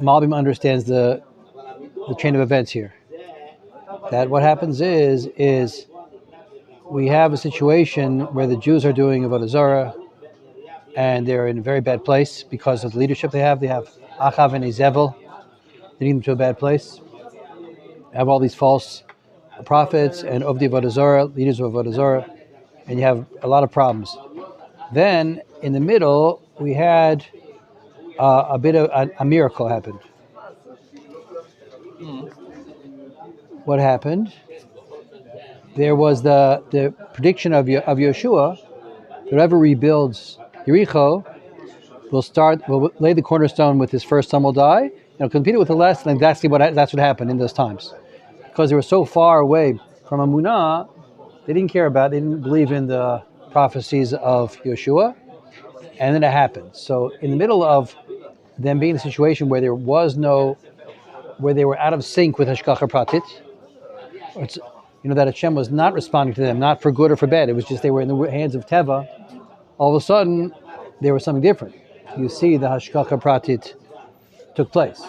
Malbim understands the chain of events here. That what happens is we have a situation where the Jews are doing Avodah Zarah, and they're in a very bad place because of the leadership they have. They have Achav and Izevel leading them to a bad place. They have all these false prophets and Ovdi Avodah Zarah, leaders of Avodah Zarah, and you have a lot of problems. Then in the middle, we had a bit of a miracle happened. What happened? There was the prediction of Yeshua. Whoever rebuilds Yericho will lay the cornerstone with his first son will die, and will compete it with the last. And that's what happened in those times, because they were so far away from Amunah, they didn't care about. They didn't believe in the prophecies of Yeshua, and then it happened. So in the middle of them being in a situation where where they were out of sync with Hashgacha Pratit, that Hashem was not responding to them, not for good or for bad. It was just they were in the hands of Teva. All of a sudden, there was something different. You see, the Hashgacha Pratit took place.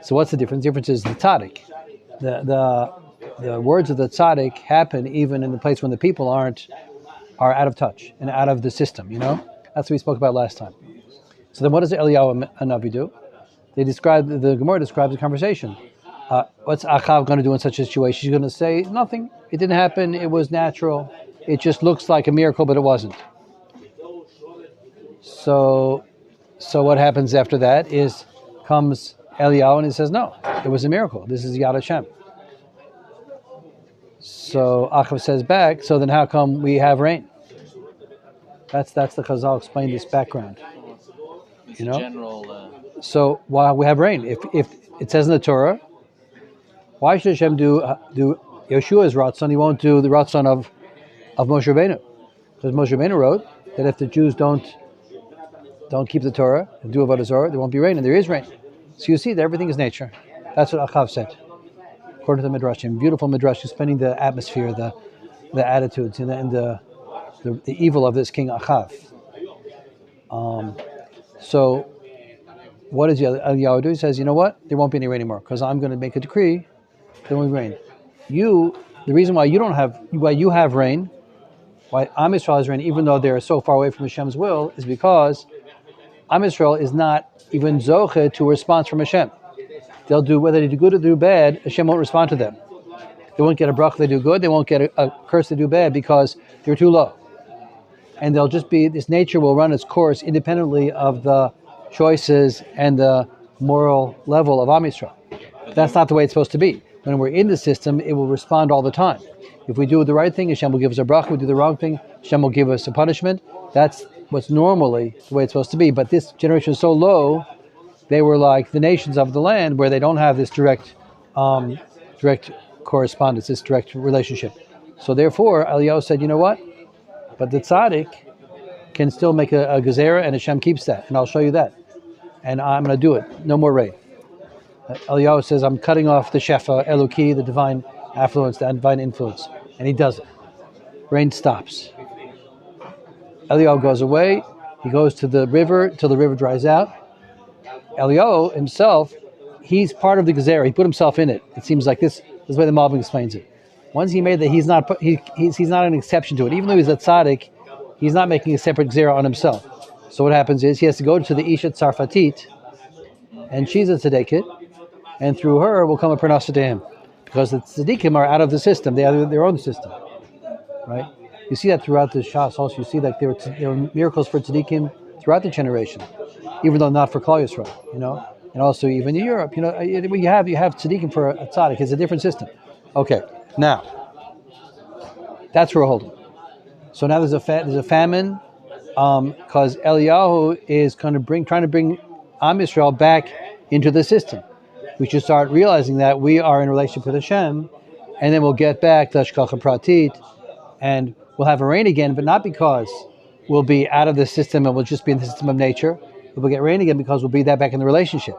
So what's the difference? The difference is the tzaddik. The words of the tzaddik happen even in the place when the people are out of touch and out of the system. That's what we spoke about last time. So then, what does Eliyahu Hanavi do? The Gemara describes the conversation. What's Achav going to do in such a situation? She's going to say nothing. It didn't happen. It was natural. It just looks like a miracle, but it wasn't. So what happens after that comes Eliyahu and he says, no, it was a miracle. This is Yad Hashem. So Achav says back, so then how come we have rain? That's the Chazal explained this background. General. So why we have rain? If it says in the Torah, why should Hashem do Yeshua's Rothman? He won't do the Rothman of Moshe Rabbeinu, because Moshe Rabbeinu wrote that if the Jews don't keep the Torah and do Avodah Zarah, there won't be rain, and there is rain. So you see that everything is nature. That's what Achav said, according to the Midrashim. Beautiful Midrash, explaining the atmosphere, the attitudes, and the evil of this king Achav. So what does Eliyahu do? He says, you know what? There won't be any rain anymore, because I'm going to make a decree. There won't be rain. The reason why you have rain, why Am Yisrael has rain, even though they're so far away from Hashem's will, is because Am Yisrael is not even zoche to a response from Hashem. They'll do, whether they do good or do bad, Hashem won't respond to them. They won't get a bracha if they do good. They won't get a curse if they do bad, because they're too low. And they'll just be, this nature will run its course independently of the choices and the moral level of Am Yisrael. That's not the way it's supposed to be. When we're in the system, it will respond all the time. If we do the right thing, Hashem will give us a bracha. If we do the wrong thing, Hashem will give us a punishment. That's what's normally the way it's supposed to be. But this generation is so low, they were like the nations of the land where they don't have this direct correspondence, this direct relationship. So therefore, Eliyahu said, you know what? But the tzaddik can still make a gezerah, and Hashem keeps that. And I'll show you that. And I'm going to do it. No more rain. Eliyahu says, I'm cutting off the shefa, Eloki, the divine affluence, the divine influence. And he does it. Rain stops. Eliyahu goes away. He goes to the river till the river dries out. Eliyahu himself, he's part of the gezerah. He put himself in it. It seems like this is the way the Malbim explains it. Once he made that, he's not an exception to it. Even though he's a tzaddik, he's not making a separate gezerah on himself. So what happens is he has to go to the Isha Tzarfatit, and she's a tzaddiket, and through her will come a parnasa to him, because the tzaddikim are out of the system; they have their own system, right? You see that throughout the Shas. Also, you see that there were miracles for tzaddikim throughout the generation, even though not for Klal Yisrael, and also even in Europe, you have tzaddikim for a tzaddik. It's a different system. Okay, now that's where we're holding. So now there's a famine, because Eliyahu is trying to bring Am Yisrael back into the system. We should start realizing that we are in a relationship with Hashem, and then we'll get back to Hashgacha Pratit, and we'll have a rain again, but not because we'll be out of the system and we'll just be in the system of nature. We'll get rain again because we'll be back in the relationship.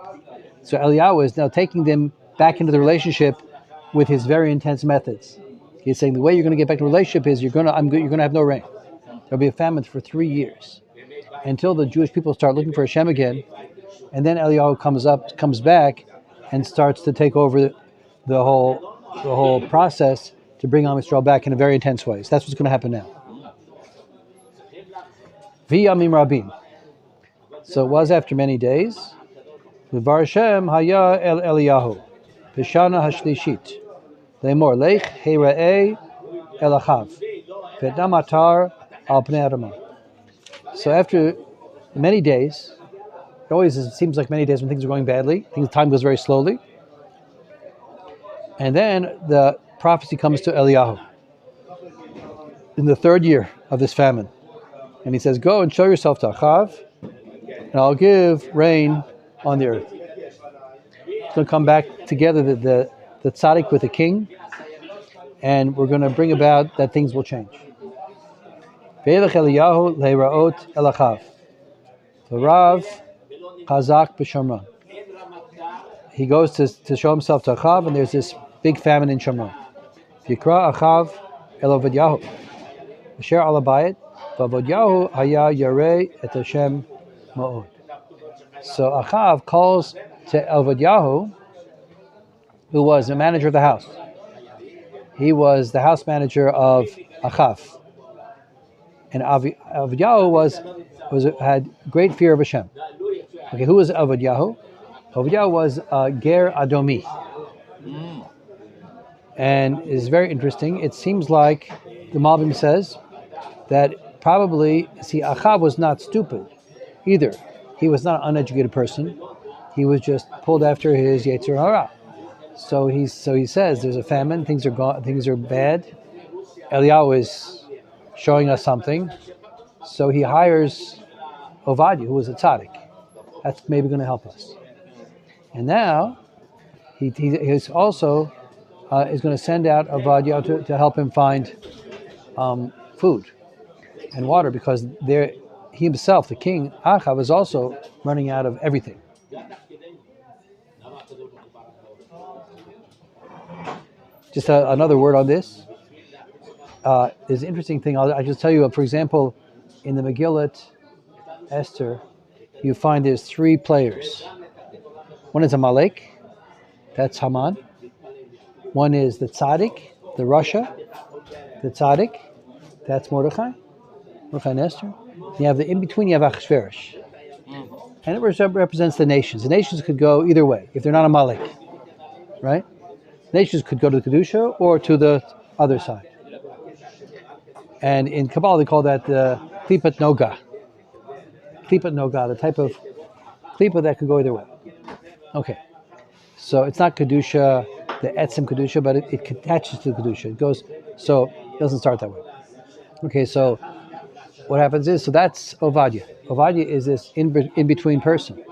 So Eliyahu is now taking them back into the relationship with his very intense methods. He's saying the way you're going to get back to the relationship is you're going to have no rain. There'll be a famine for 3 years until the Jewish people start looking for Hashem again, and then Eliyahu comes back, and starts to take over the whole process to bring Am Yisrael back in a very intense way. So that's what's going to happen now. V'yamim rabim. So it was after many days. V'var Hashem haya el Eliyahu v'shana hashlishit le'mor lech heira'eh el achav v'edam atar al pnei adamah. So after many days, it seems like many days when things are going badly. Time goes very slowly. And then the prophecy comes to Eliyahu in the 3rd year of this famine. And he says, go and show yourself to Achav, and I'll give rain on the earth. It's going to come back together, the tzaddik with the king, and we're going to bring about that things will change. Ve'elech Eliyahu le'ra'ot el Achav. V'rav chazak b'Shomron. He goes to show himself to Achav, and there's this big famine in Shomron. Yikra Achav el Ovadyahu. Asher al habayit, v'Ovadyahu haya yarei et Hashem ma'od. So Achav calls to Ovadyahu, who was the manager of the house. He was the house manager of Achav. And Ovadyahu had great fear of Hashem. Okay, who was Ovadyahu? Ovadyahu was Ger Adomi. And it's very interesting. It seems like the Malbim says that probably, Achav was not stupid either. He was not an uneducated person. He was just pulled after his Yetzer Hara. So he says there's a famine, things are bad. Eliyahu is showing us something. So he hires Ovadyahu, who was a tzaddik. That's maybe going to help us. And now he's also is going to send out Ovadyahu to help him find food and water, because he himself, the king, Achav, is also running out of everything. Just another word on this. There's an interesting thing. I'll just tell you, for example, in the Megillat Esther, you find there's 3 players. One is Amalek, that's Haman. One is the tzaddik, the Russia, the tzaddik, that's Mordechai and Esther. You have in between, you have Achashverosh. And it represents the nations. The nations could go either way, if they're not Amalek, right? Nations could go to the Kedusha or to the other side. And in Kabbalah, they call that the Klipat Noga. Klipat Noga, the type of Klipa that could go either way. Okay. So it's not Kedusha, the Etzim Kedusha, but it attaches to the Kedusha. It goes, so it doesn't start that way. Okay, so what happens is, so that's Ovadyahu. Ovadyahu is this in-between person.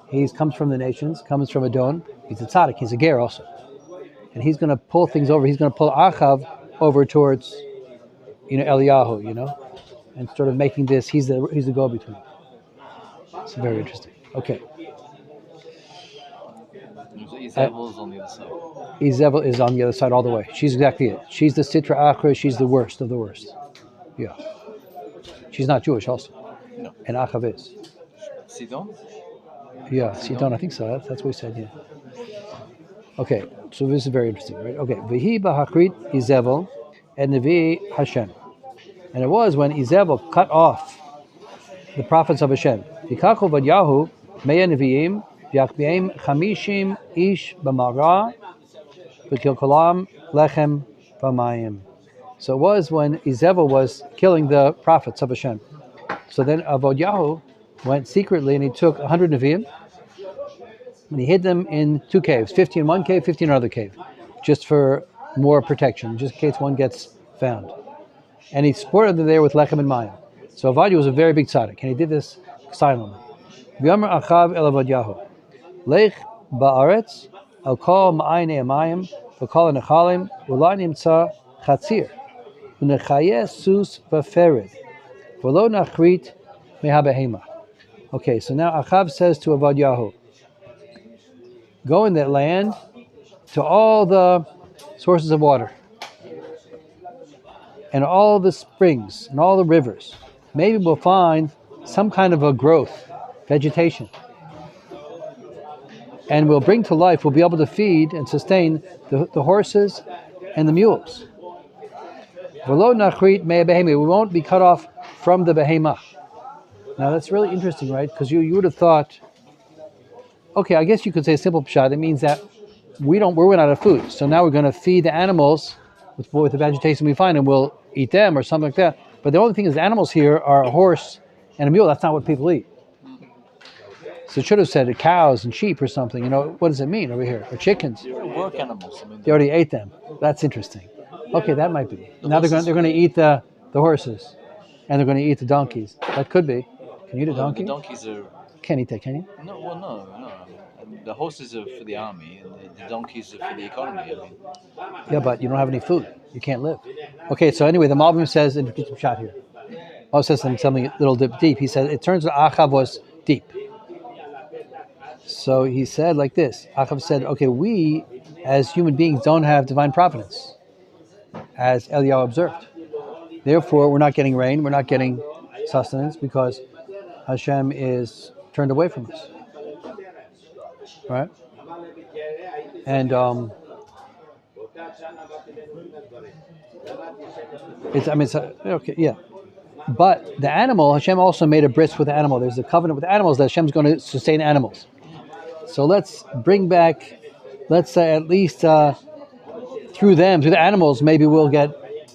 He comes from the nations, comes from Adon. He's a tzaddik, he's a ger also. And he's going to pull things over. He's going to pull Achav over towards, Eliyahu, and sort of making this, he's the go-between. It's very interesting. Okay. Izebel is on the other side. Izebel is on the other side all the way. She's exactly it. She's the Sitra Achra. She's the worst of the worst. Yeah. She's not Jewish also. No. And Achav is. Sidon? Yeah, Sidon, I think so. That's what he said, yeah. Okay, so this is very interesting, right? Okay. V'hi b'hakrit Izebel and Nevi Hashem. And it was when Izebel cut off the prophets of Hashem. V'kach Ovadyahu meya nevi'im v'yachbeim chamishim ish b'mara v'kilkolam lechem v'mayim. So it was when Izebel was killing the prophets of Hashem. So then Ovadyahu went secretly and he took 100 nevi'im and he hid them in 2 caves, 50 in one cave, 50 in another cave, just for more protection, just in case one gets found. And he supported them there with lechem and mayim. So Ovadyahu was a very big tzaddik, and he did this silently. V'yomer Achav el Ovadyahu, lech ba'aretz al kol ma'ayne amayim v'kol nechalim v'lo nimtza chatzir v'nechayeh sus v'fered v'lo nachrit mehabehema. Okay, so now Achav says to Ovadyahu, go in that land to all the sources of water and all the springs and all the rivers. Maybe we'll find some kind of a growth, vegetation. and we'll bring to life, we'll be able to feed and sustain the horses and the mules. We won't be cut off from the behemah. Now that's really interesting, right? Because you would have thought, okay, I guess you could say a simple pshat. It means that we're running out of food, so now we're going to feed the animals with the vegetation we find, and we'll eat them or something like that. But the only thing is, the animals here are a horse and a mule. That's not what people eat. So it should have said cows and sheep or something. What does it mean over here? Or chickens? Work animals. They already ate them. That's interesting. Okay, that might be. Now they're going to eat the horses, and they're going to eat the donkeys. That could be. Can you eat a donkey? The donkeys are. Can't eat that, can you? No. The horses are for the army, and the donkeys are for the economy. Yeah, but you don't have any food. You can't live. Okay, so anyway, the Malbim says, and get some shot here. Says something a little deep. He said, it turns out Achav was deep. So he said like this. Achav said, okay, we as human beings don't have divine providence, as Eliyahu observed. Therefore, we're not getting rain, we're not getting sustenance, because Hashem is turned away from us. Right? And okay, yeah. But the animal, Hashem also made a bris with the animal. There's a covenant with the animals that Hashem's going to sustain animals. So let's bring back, let's say at least through the animals, maybe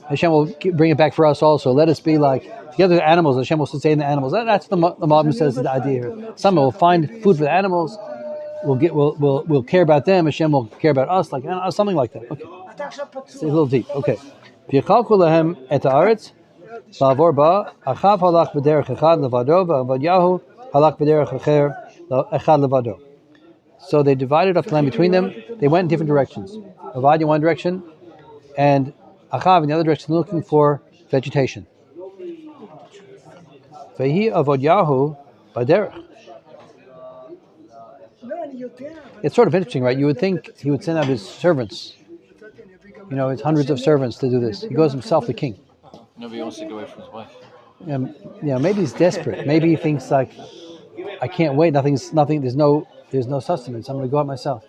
Hashem will bring it back for us also. Let us be like, together with the animals, Hashem will sustain the animals. That's the Malbim says the idea here. Someone will find food for the animals. We'll care about them. Hashem will care about us, like something like that. Okay, it's a little deep. Okay. V'yichalku lahem et haaretz la'avor ba. Achav halach b'derech echad levado, v'Avadyahu halach b'derech echad levado. So they divided up the land between them. They went in different directions. Avadya in one direction, and Achav in the other direction, looking for vegetation. Vehi Avadyahu b'derech. It's sort of interesting, right? You would think he would send out his servants, his hundreds of servants to do this. He goes himself, the king. Nobody wants to go away from his wife. Maybe he's desperate. Maybe he thinks like, I can't wait. Nothing. There's no sustenance. I'm going to go out myself.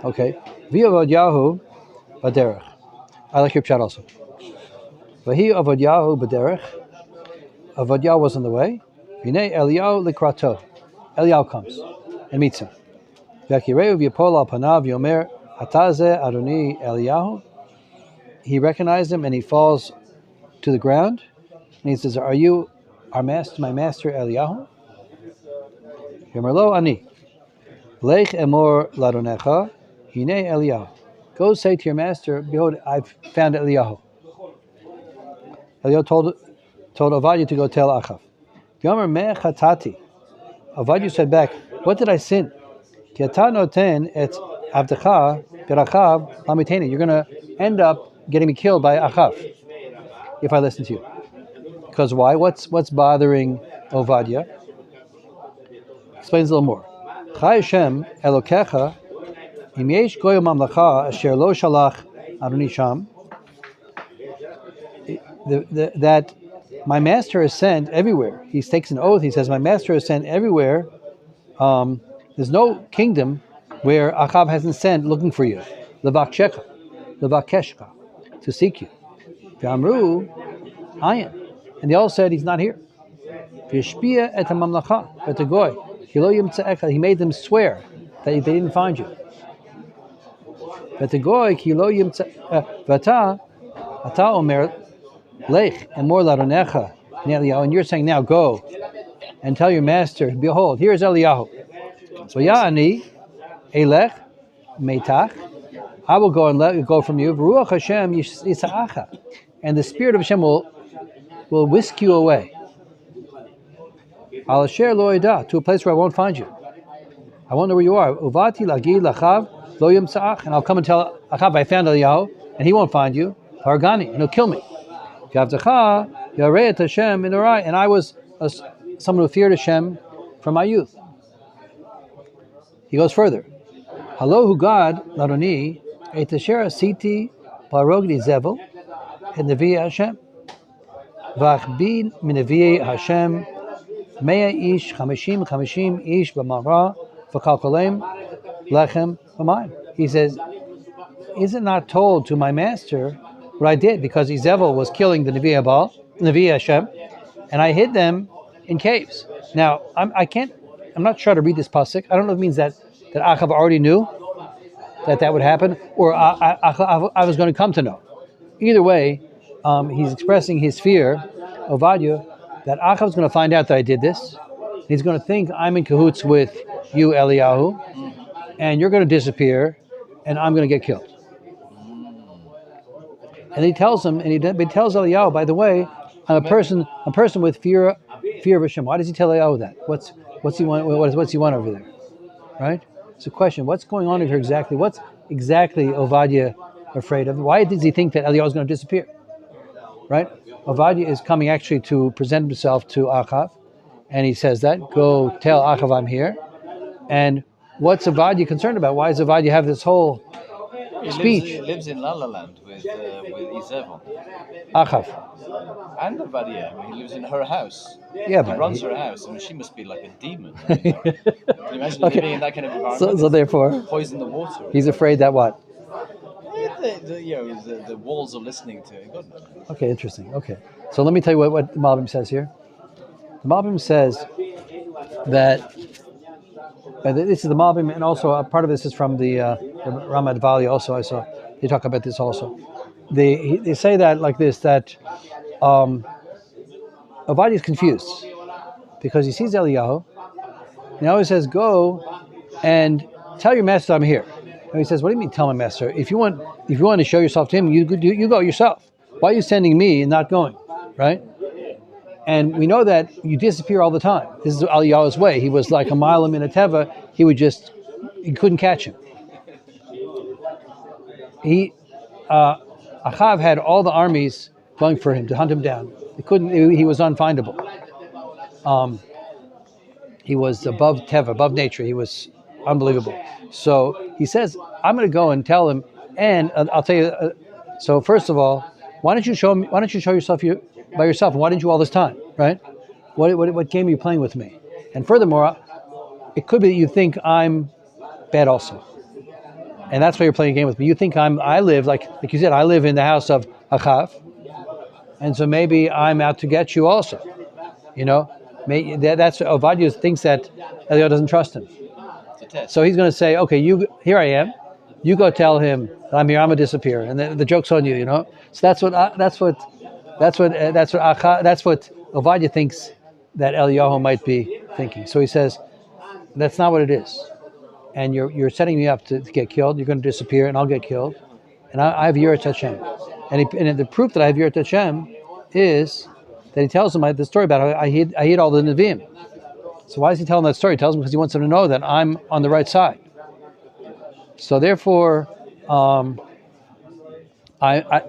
Okay. V'hi Avadyahu b'derech. I like your pshat also. V'hi Avadyahu b'derech. Avadyahu was on the way. V'nei Eliyahu likrato. Eliyahu comes and meets him. He recognized him and he falls to the ground and he says, "Are you our master, my master Eliyahu?" Yomerlo ani. Lech emor ladonecha hine Eliyahu. Go say to your master, behold, I've found Eliyahu. Eliyahu told Avadya to go tell Achav. Yomer me chatati. Avadya said back, what did I sin? You're going to end up getting me killed by Achav if I listen to you. Because why? What's bothering Ovadia? Explains a little more. Chai Hashem Elokecha im yesh goy mamlacha asher lo shalach Adoni sham. That my master is sent everywhere. He takes an oath. He says, my master is sent everywhere. There's no kingdom where Achav hasn't sent looking for you. Levakeshka, to seek you. V'amru, ayin. And they all said, he's not here. V'yishpia et ha-mamlacha, v'tegoy. He made them swear that they didn't find you. V'tegoy, v'ata omer, lech, emor laronecha, and you're saying now, go and tell your master, behold, here is Eliyahu. V'ya'ani elech meitach. I will go and let you go from you. V'ruach Hashem yisa'acha. And the spirit of Hashem will whisk you away. Al asher lo yada, to a place where I won't find you. I won't know where you are. Uvati lagi lachav lo yimsa'ach. And I'll come and tell Achav, I found Eliyahu, and he won't find you. Hargani, and he'll kill me. Gavtecha yareit Hashem in Urai. And I was someone who feared Hashem from my youth. He goes further. Halohu God, Ladoni, et asher asiti parogni zevel, and nevi Hashem. V'achbin min nevi Hashem, mea ish, chamishim ish b'mara, v'kalkolem, lechem v'mayim. He says, is it not told to my master what I did? Because Izevel was killing the Nevi Hashem, and I hid them in caves. Now, I'm not sure how to read this pasuk. I don't know if it means that Achav already knew that would happen, or I was going to come to know. Either way, he's expressing his fear, Ovadia, that Achav is going to find out that I did this. He's going to think I'm in cahoots with you, Eliyahu, and you're going to disappear, and I'm going to get killed. And he tells him, and he tells Eliyahu, by the way, I'm a person with fear of Hashem. Why does he tell Eliyahu that? What's he want? What's he want over there? Right? It's a question. What's going on over here exactly? What's exactly Ovadia afraid of? Why does he think that Eliyahu is going to disappear? Right? Ovadia is coming actually to present himself to Achav, and he says that, go tell Achav I'm here. And what's Ovadia concerned about? Why does Ovadia have this whole speech? He lives in La La Land with Izevel. Achav. And Ovadia. I mean, he lives in her house. Yeah, but he runs her house. I mean, she must be like a demon. Can you imagine living in that kind of environment? So therefore, poison the water. He's afraid that what? The walls are listening to it. God knows. Okay, interesting. Okay, so let me tell you what the Malbim says here. The Malbim says that this is the Malbim, and also a part of this is from the Ramad Vali. Also, I saw they talk about this also. They say that like this, that Ovadia is confused because he sees Eliyahu, and he always says, "Go and tell your master I'm here." And he says, "What do you mean, tell my master? If you want to show yourself to him, you go yourself. Why are you sending me and not going, right?" And we know that you disappear all the time. This is Eliyahu's way. He was like a mile in a teva. He couldn't catch him. Achav had all the armies going for him to hunt him down. He was unfindable. He was above teva, above nature. He was unbelievable. So he says, "I'm going to go and tell him." And I'll tell you. So first of all, why don't you show yourself by yourself? Why didn't you all this time, right? What game are you playing with me? And furthermore, it could be that you think I'm bad also, and that's why you're playing a game with me. You think I live like you said. I live in the house of Achav, and so maybe I'm out to get you also. You know, that's Ovadia thinks that Eliyahu doesn't trust him. So he's going to say, "Okay, here I am. You go tell him that I'm here. I'm going to disappear, and the joke's on you." You know. So that's what Ovadia thinks that Eliyahu might be thinking. So he says, "That's not what it is, and you're setting me up to get killed. You're going to disappear, and I'll get killed, and I have Yirat Hashem." And the proof that I have Yirat Hashem is that he tells him the story about how I hid all the Nevi'im. So why is he telling that story? He tells him because he wants him to know that I'm on the right side. So therefore,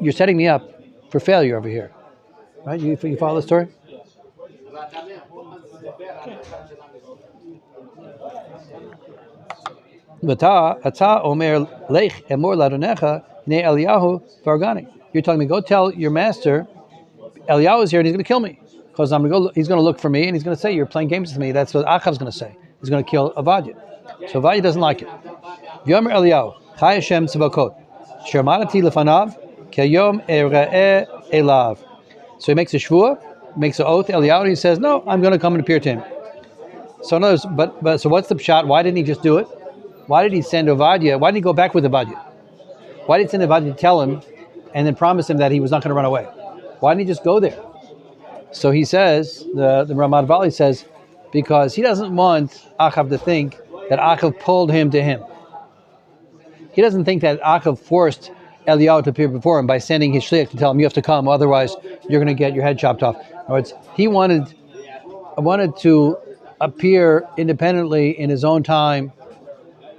you're setting me up for failure over here, right? You follow the story? You're telling me, go tell your master, Eliyahu is here and he's going to kill me. Because he's going to look for me and he's going to say, you're playing games with me. That's what Achav's going to say. He's going to kill Ovadia. So Ovadia doesn't like it. Yomi Eliyahu, Chai Hashem Tzavakot, Shermanati Lefanav, Kayom Ere'eh Elav. So he makes a shvua, makes an oath, Eliyahu, and he says, no, I'm going to come and appear to him. So notice, but so what's the pshat? Why didn't he just do it? Why did he send Ovadia? Why didn't he go back with Ovadia? Why did he send Ovadia to tell him and then promise him that he was not going to run away? Why didn't he just go there? So he says, the Ramad Vali says, because he doesn't want Achav to think that Achav pulled him to him. He doesn't think that Achav forced Eliyahu to appear before him by sending his shliach to tell him, you have to come, otherwise you're going to get your head chopped off. In other words, he wanted to appear independently in his own time,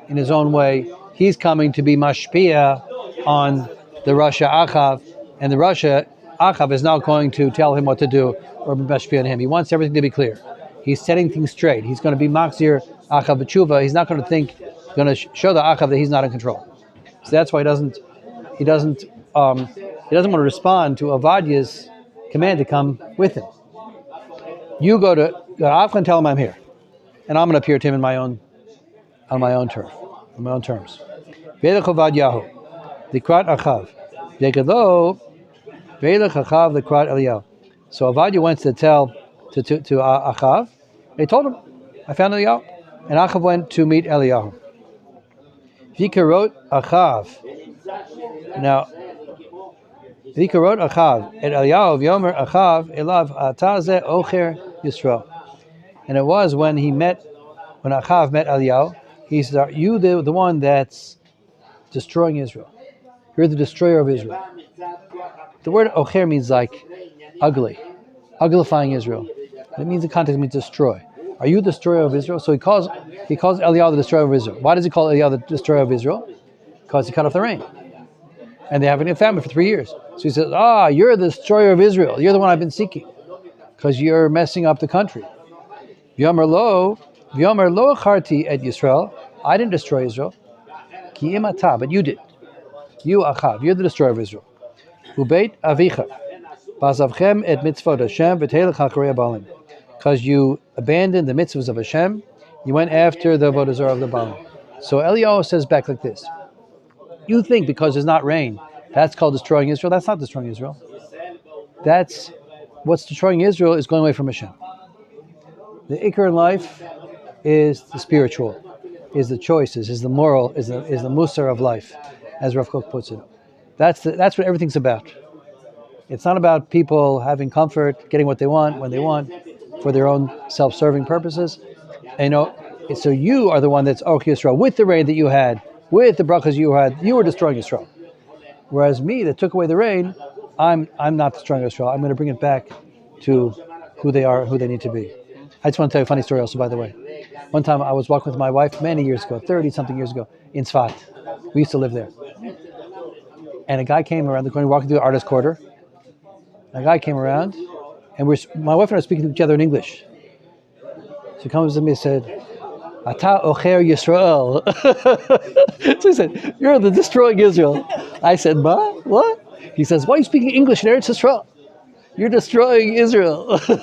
in his own way. He's coming to be mashpia on the Russia Achav, and the Russia Achav is now going to tell him what to do or be mashpia on him. He wants everything to be clear. He's setting things straight. He's going to be Machzir Achav B'tshuva. He's not going to show the Achav that he's not in control. So that's why he doesn't want to respond to Ovadia's command to come with him. You go to Achav and tell him I'm here, and I'm going to appear to him on my own turf. on my own terms. Ve'elech Ovad Yahu, Likrat Achav. Yegelo, Ve'elech Achav Likrat Eliyahu. So Ovadia went to tell to Achav. They told him, I found Eliyahu. And Achav went to meet Eliyahu. Vikarot Achav. Now, Vikarot Achav et Eliyahu Yomer Achav Elav Ataze Ocher Yisrael. And it was when Achav met Eliyahu, he said, are you the one that's destroying Israel? You're the destroyer of Israel. The word Ocher means like ugly, uglifying Israel. It means the context means destroy. Are you the destroyer of Israel? So he calls Eliyahu the destroyer of Israel. Why does he call Eliyahu the destroyer of Israel? Because he cut off the rain. And they haven't had famine for 3 years. So he says, you're the destroyer of Israel. You're the one I've been seeking. Because you're messing up the country. V'yomer lo acharti et Yisrael. I didn't destroy Israel. Ki im ata, but you did. You Achav, you're the destroyer of Israel. Ubeit avicha. Bazavchem et mitzvot Hashem v'teilech ha'karei baalim. Because you abandoned the mitzvahs of Hashem, you went after the avodah zarah of the Baalim. So Eliyahu says back like this: you think because there's not rain, that's called destroying Israel? That's not destroying Israel. That's what's destroying Israel is going away from Hashem. The ikar in life is the spiritual, is the choices, is the moral, is the musar of life, as Rav Kook puts it. That's what everything's about. It's not about people having comfort, getting what they want when they want, for their own self-serving purposes. And, so you are the one that's Yisrael with the rain that you had, with the brachas you had. You were destroying Yisrael. Whereas me, that took away the rain, I'm not destroying Yisrael. I'm going to bring it back to who they are, who they need to be. I just want to tell you a funny story also, by the way. One time I was walking with my wife many years ago, 30-something years ago, in Tzfat. We used to live there. And a guy came around the corner, walking through the artist quarter. And a guy came around, and my wife and I were speaking to each other in English. So he comes to me and said, Ata ocher Yisrael. So he said, you're the destroying Israel. I said, what? He says, why are you speaking English in Eretz Yisrael? You're destroying Israel. So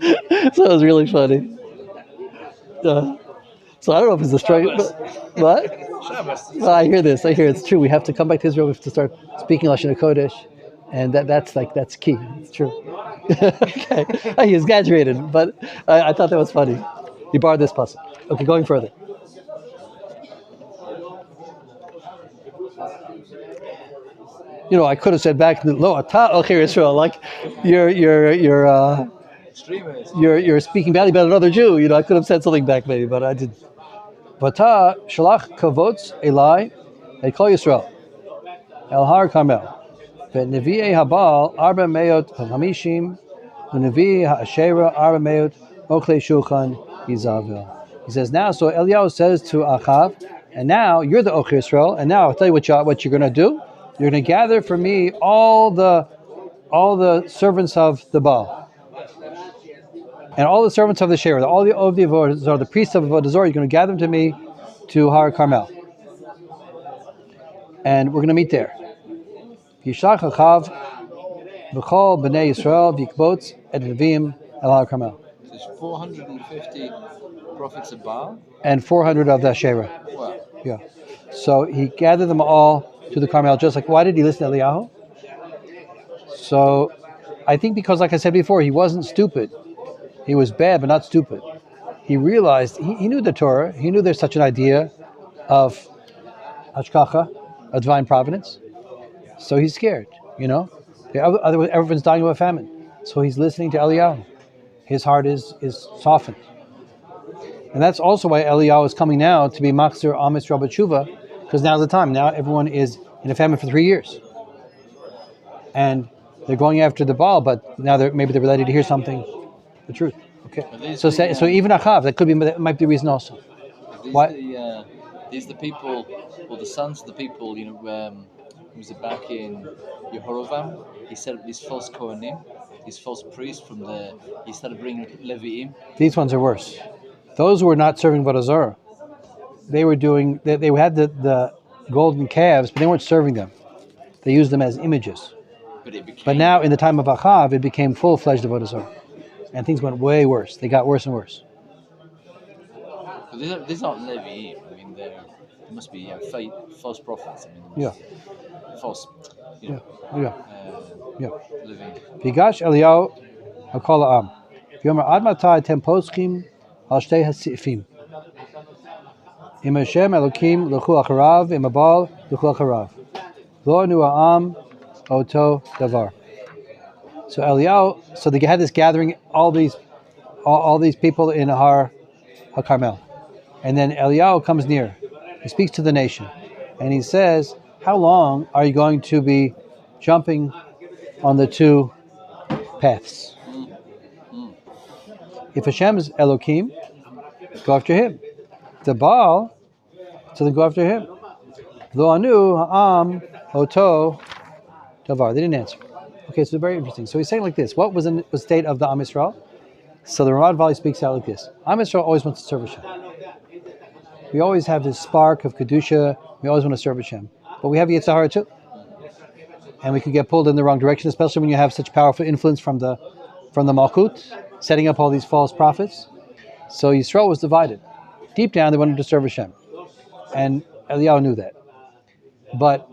it was really funny. So I don't know if it's destroying. What? Well, I hear this. It's true. We have to come back to Israel. We have to start speaking Lashon HaKodesh. And that's key. It's true. Okay. He exaggerated, but I thought that was funny. He borrowed this puzzle. Okay, going further. I could have said back, "Lo ata ocher Yisrael," like you're speaking badly about another Jew. I could have said something back maybe, but I didn't. Vata shalach kavots elai ekol Yisrael el har Carmel. ונביאי הבעל 450 ונביאי האשרה 400 אוכלי שולחן Yizavil. He says now, so Eliyahu says to Achav, and now you're the Ocher Yisrael, and now I'll tell you what you're going to do. You're going to gather for me all the servants of the Baal, and all the servants of the Shera, all the Avodah Zarah, the priests of Avodah Zarah. You're going to gather them to me to Har Carmel, and we're going to meet there. Yishlach Achav v'chol b'nei Yisrael v'yikbotz et Neviim el Har Carmel. There's 450 prophets of Baal and 400 of the Asherah. Wow. Yeah. So he gathered them all to the Carmel. Just like, why did he listen to Eliyahu? So I think because, like I said before, he wasn't stupid. He was bad, but not stupid. He realized, he knew the Torah. He knew there's such an idea of hashkacha, a divine providence. So he's scared, Everyone's dying of a famine. So he's listening to Eliyahu. His heart is softened. And that's also why Eliyahu is coming now to be Machzir Amis Rabbi Tshuva, because now's the time. Now everyone is in a famine for 3 years. And they're going after the Baal, but now maybe they're ready to hear something, the truth. Okay. So even Achav, that might be the reason also. Why? These the people, or the sons of the people, was it back in Yehoravam? He set up these false Kohanim, these false priests he started bringing Leviim. These ones are worse. Those were not serving Avodah Zarah. They were doing, they had the golden calves, but they weren't serving them. They used them as images. But now, in the time of Achav, it became full-fledged Avodah Zarah. And things went way worse. They got worse and worse. But these aren't Leviim. mean, there must be false prophets. I mean, Yeah. false, Yeah. Yeah. Yeah. living. Vigash Eliyahu Hakol Ha'am. V'yomer Ad Matai Atem Poschim Al Shtei HaSeifim. Im Hashem Elokim L'chu Acharav Im Abal L'chu Acharav. Lo Anu Ha'am Oto Davar. So Eliyahu, so they had this gathering, all these people in Har HaKarmel. And then Eliyahu comes near. He speaks to the nation. And he says, how long are you going to be jumping on the two paths? If Hashem's Elokim, go after him. The Baal, so then go after him. Lo anu ha'am oto davar. They didn't answer. Okay, so very interesting. So he's saying like this. What was the state of the Am Yisrael? So the Ramad Valley speaks out like this. Am Yisrael always wants to serve Hashem. We always have this spark of Kedusha. We always want to serve Hashem. But we have Yetzer Hara too. And we could get pulled in the wrong direction, especially when you have such powerful influence from the Malchut, setting up all these false prophets. So Yisrael was divided. Deep down, they wanted to serve Hashem. And Eliyahu knew that. But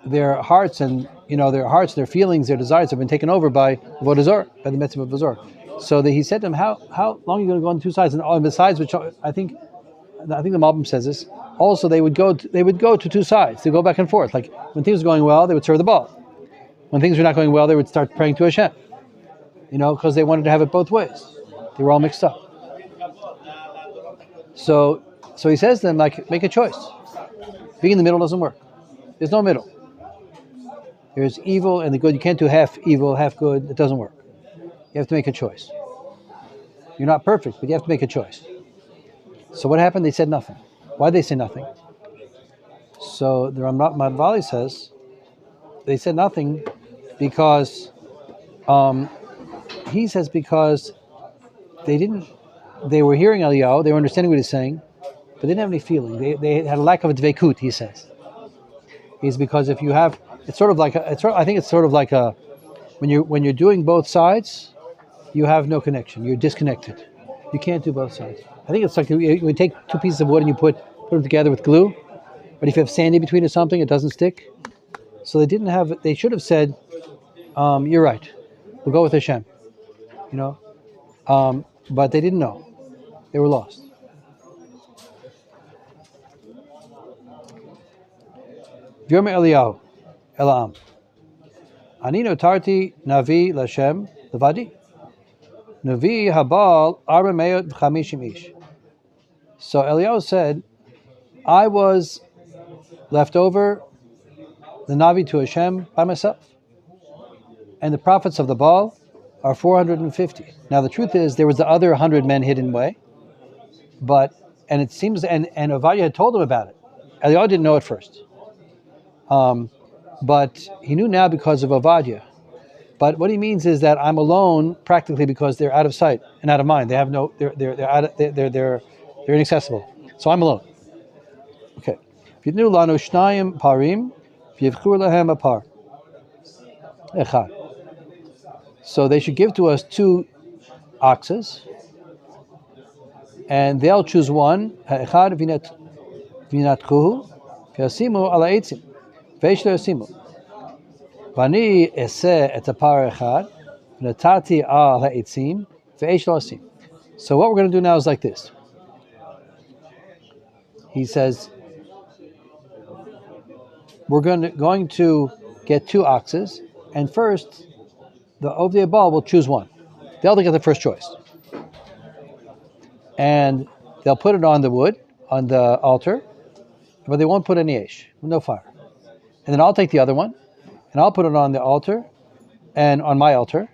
their hearts and their feelings, their desires have been taken over by Avodah Zarah, by the mitzvah of Avodah Zarah. So he said to them, how long are you going to go on two sides? And besides, which I think the Malbim says this, also they would go to two sides. They go back and forth. Like when things were going well, they would serve the Baal. When things were not going well, they would start praying to Hashem. Because they wanted to have it both ways. They were all mixed up. So he says to them, like, make a choice. Being in the middle doesn't work. There's no middle. There's evil and the good. You can't do half evil, half good. It doesn't work. You have to make a choice. You're not perfect, but you have to make a choice. So what happened? They said nothing. Why did they say nothing? So the Ramad Valley says they said nothing because he says because they were hearing Eliyahu, they were understanding what he's saying, but they didn't have any feeling. They had a lack of a dveikut, he says. It's because if you have, I think it's sort of like when you're doing both sides, you have no connection. You're disconnected. You can't do both sides. I think it's like you take two pieces of wood and you put them together with glue, but if you have sand in between or something, it doesn't stick. So they should have said, you're right, we'll go with Hashem. But they didn't know. They were lost. Yomi Eliyahu, Elam. Ani notarti navi l'Hashem levadi. Navi habal arba meot v'chamishim ish. So Eliyahu said, I was left over, the Navi to Hashem, by myself. And the prophets of the Baal are 450. Now the truth is, there was the other 100 men hidden away, and it seems, and Ovadia had told him about it. Eliyahu didn't know at first. But he knew now because of Ovadia. But what he means is that I'm alone practically because they're out of sight and out of mind. They have no, they're inaccessible. So I'm alone. Okay. V'yitnu lanu shnayim parim, v'yivchur lahem apar. Echad. So they should give to us 2 oxes, and they'll choose one. Ha'echad v'natkuhu, v'yasimu ala eitzim, v'eish lo yasimu. V'ani eseh et apar echad, v'natati al ha'eitzim, v'eish lo yasim. So what we're going to do now is like this. He says, we're going to get 2 oxes, and first, the Ovdei Baal will choose one. They'll get the first choice. And they'll put it on the wood, on the altar, but they won't put any ash, no fire. And then I'll take the other one, and I'll put it on the altar, and on my altar,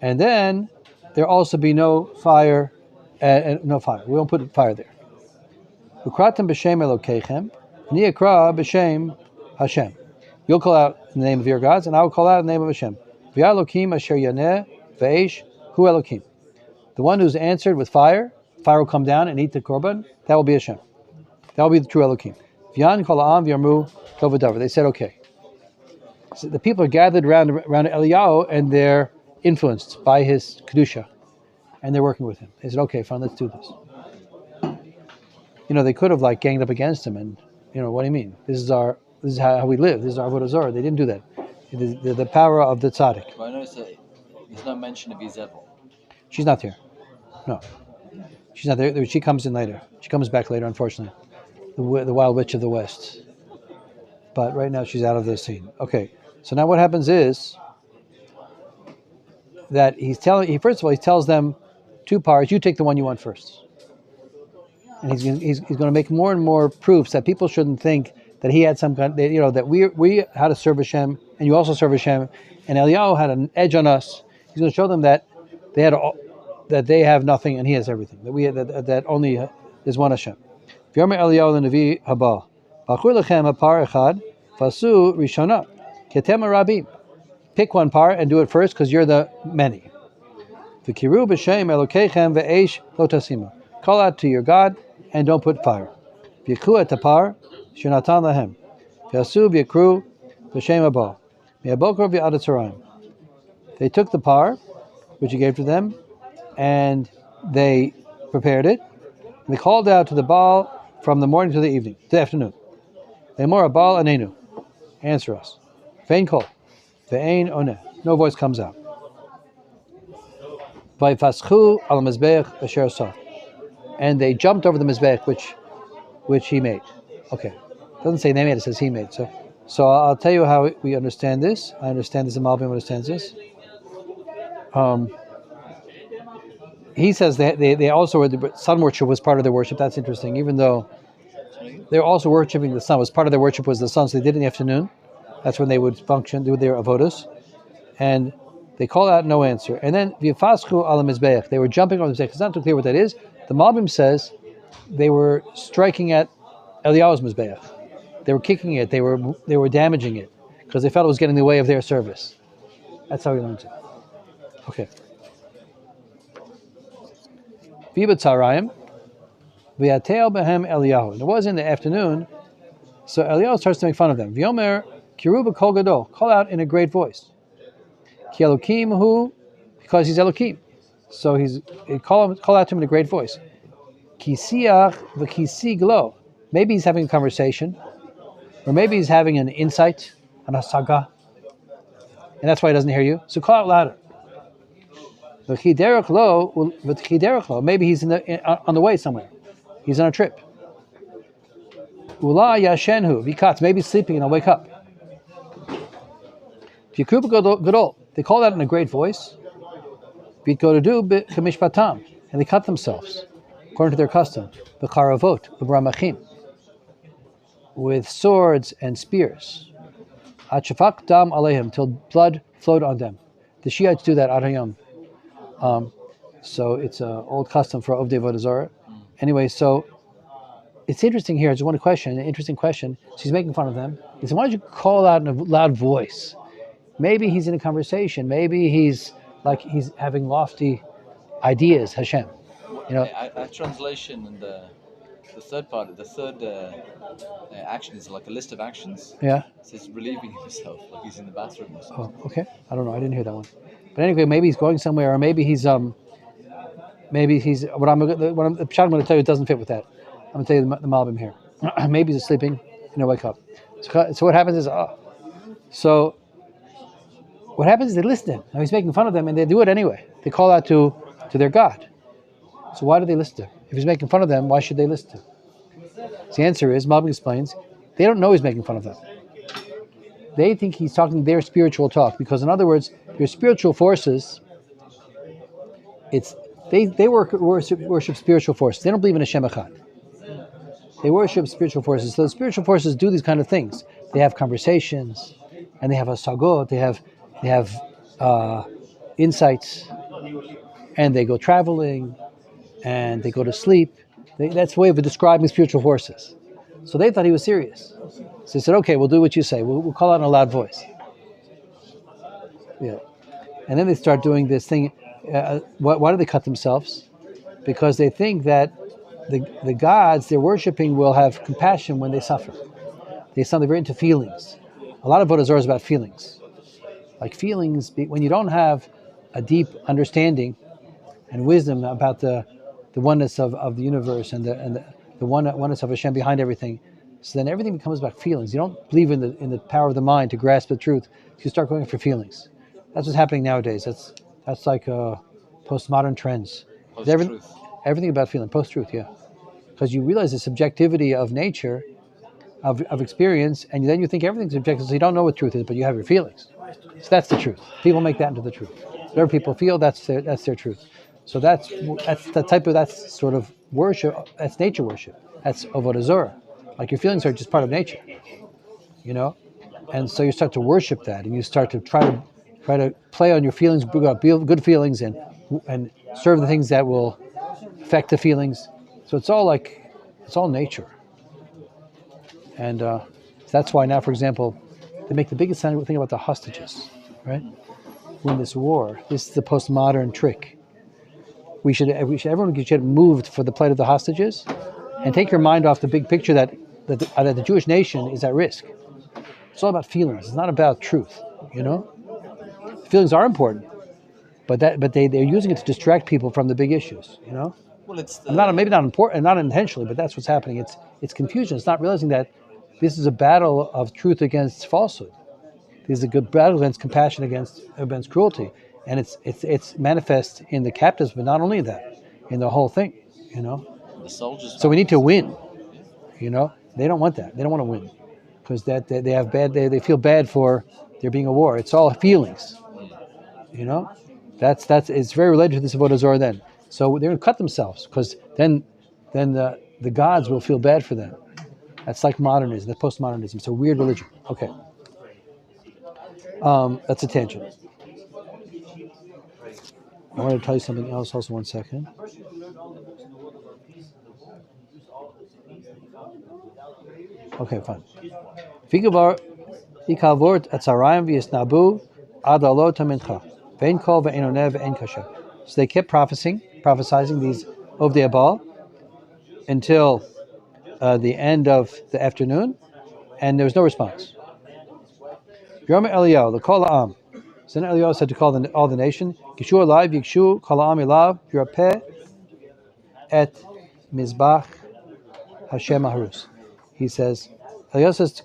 and then there'll also be no fire, no fire. We won't put fire there. Ukratem b'shem Elokeichem, ni'akra b'shem Hashem. You'll call out in the name of your gods, and I will call out in the name of Hashem. V'Elokim asher yaneh ve'esh hu Elokim. The one who's answered with fire will come down and eat the korban. That will be Hashem. That will be the true Elokim. V'yan kol ha'am v'yarmu tov v'davar. They said, okay. So the people are gathered around Eliyahu, and they're influenced by his kedusha, and they're working with him. They said, okay, fine, let's do this. they could have like ganged up against him and, what do you mean? This is how we live. This is our avodah zarah. They didn't do that. It is the power of the tzaddik. But I noticed that there's no mention of Izevel. She's not there. No, she's not there. She comes in later. She comes back later, unfortunately. The wild witch of the west. But right now she's out of the scene. Okay, so now what happens is that first of all he tells them two parts. You take the one you want first. And he's going to make more and more proofs that people shouldn't think that he had some kind, that we had to serve Hashem and you also serve Hashem, and Eliyahu had an edge on us. He's going to show them that they have nothing and he has everything. That only is one Hashem. V'yomer Eliyahu l'nevi haba, b'achur lechem hapar echad, fasu rishona, ketem harabim. Pick one part and do it first because you're the many. V'kiru b'shem elokeichem ve'esh lo tasima. Call out to your God and don't put fire. V'yikru et hapar shenatan lahem. V'yasu v'yikru b'shem haba. Me'abokor v'ad hatzorayim. They took the par, which he gave to them, and they prepared it. And they called out to the Baal from the morning to the evening, to the afternoon. Lemor Baal anenu. Answer us. Vein kol. Ve'ein oneh. No voice comes out. Vayfaschu al mizbeach asher asah. And they jumped over the mizbeach which he made. Okay. It doesn't say they made, it says he made. So I'll tell you how we understand this. I understand this, and Malbim understands this. He says they also were, sun worship was part of their worship. That's interesting. Even though they're also worshiping the sun, was part of their worship was the sun. So they did it in the afternoon. That's when they would function, do their avodas, and they call out no answer. And then v'yafaschu ala mizbeach. They were jumping on the mizbeach. It's not too clear what that is. The Malbim says they were striking at Eliyahu's mizbeach. They were kicking it. They were damaging it because they felt it was getting in the way of their service. That's how he learns it. Okay. V'batzarayim v'yatel behem Eliyahu. It was in the afternoon, so Eliyahu starts to make fun of them. V'yomer kiru b'kol gadol. Call out in a great voice. Ki Elokim hu, because he's Elokim. So call out to him in a great voice. Ki siach v'ki glo. Maybe he's having a conversation, or maybe he's having an insight, an hasaga, and that's why he doesn't hear you. So call out louder. Maybe he's on the way somewhere. He's on a trip. Maybe he's sleeping and I'll wake up. They call out in a great voice. And they cut themselves, according to their custom, with swords and spears, till blood flowed on them. The Shiites do that ad hayom. So it's an old custom for Ovdei Avodah Zarah. Anyway, so it's interesting here. I just want an interesting question. She's making fun of them. He said, why don't you call out in a loud voice? Maybe he's in a conversation. Maybe he's having lofty ideas, Hashem. A translation and the third part, the third action is like a list of actions. Yeah. It says relieving himself, like he's in the bathroom or something. Oh, okay. I don't know. I didn't hear that one. But anyway, maybe he's going somewhere, or maybe he's the pshat I'm going to tell you doesn't fit with that. I'm going to tell you the Malbim here. Maybe he's sleeping, and he'll wake up. So what happens is, so what happens is they listen to him. Now he's making fun of them, and they do it anyway. They call out to their God. So why do they listen to him? If he's making fun of them, why should they listen to him? So the answer is, Malbim explains, they don't know he's making fun of them. They think he's talking their spiritual talk, because in other words, your spiritual forces, they worship spiritual forces. They don't believe in Hashem Echad. They worship spiritual forces. So the spiritual forces do these kind of things. They have conversations, and they have hasagot. They have insights, and they go traveling, and they go to sleep. That's a way of describing spiritual forces. So they thought he was serious. So they said, okay, we'll do what you say. We'll call out in a loud voice. Yeah. And then they start doing this thing. Why do they cut themselves? Because they think that the gods they're worshiping will have compassion when they suffer. They're very into feelings. A lot of Avodah Zarah is about feelings. Like feelings, when you don't have a deep understanding and wisdom about the oneness of the universe and the the oneness of Hashem behind everything. So then everything becomes about feelings. You don't believe in the power of the mind to grasp the truth. You start going for feelings. That's what's happening nowadays. That's like postmodern trends. Post-truth. Everything about feeling, post-truth, yeah. Because you realize the subjectivity of nature, of experience, and then you think everything's subjective, so you don't know what truth is, but you have your feelings. So that's the truth. People make that into the truth. Whatever people feel, that's their truth. So that's sort of worship. That's nature worship. That's avodah zarah. Like your feelings are just part of nature, and so you start to worship that, and you start to try to play on your feelings, good feelings, and serve the things that will affect the feelings. So it's all nature, and that's why now, for example, they make the biggest thing about the hostages, right? Win this war. This is the postmodern trick. Everyone should get moved for the plight of the hostages, and take your mind off the big picture that the Jewish nation is at risk. It's all about feelings. It's not about truth. Feelings are important, but they're using it to distract people from the big issues. Well, it's Maybe not important, not intentionally, but that's what's happening. It's confusion. It's not realizing that this is a battle of truth against falsehood. This is a good battle against compassion against cruelty, and it's manifest in the captives, but not only that, in the whole thing. the soldiers. So we need to win. They don't want that. They don't want to win because they feel bad for there being a war. It's all feelings. That's it's very related to this avodah zarah then. So they're going to cut themselves because then the gods will feel bad for them. That's like modernism, the postmodernism. It's a weird religion. Okay. That's a tangent. I want to tell you something else also 1 second. Okay, fine. Figavar ikavort atzarayim v'yisnabu adalot mincha vein kol ve'en onev ve'en kasha. So they kept prophesying these of the Abal until the end of the afternoon, and there was no response. Yomi Eliyahu, the kol ha'am. So then Eliyahu said to call all the nation, Gishu alive, yikshu kol ha'am ilav, yirapeh et mizbach Hashem Aharus. He says, Eliyahu says to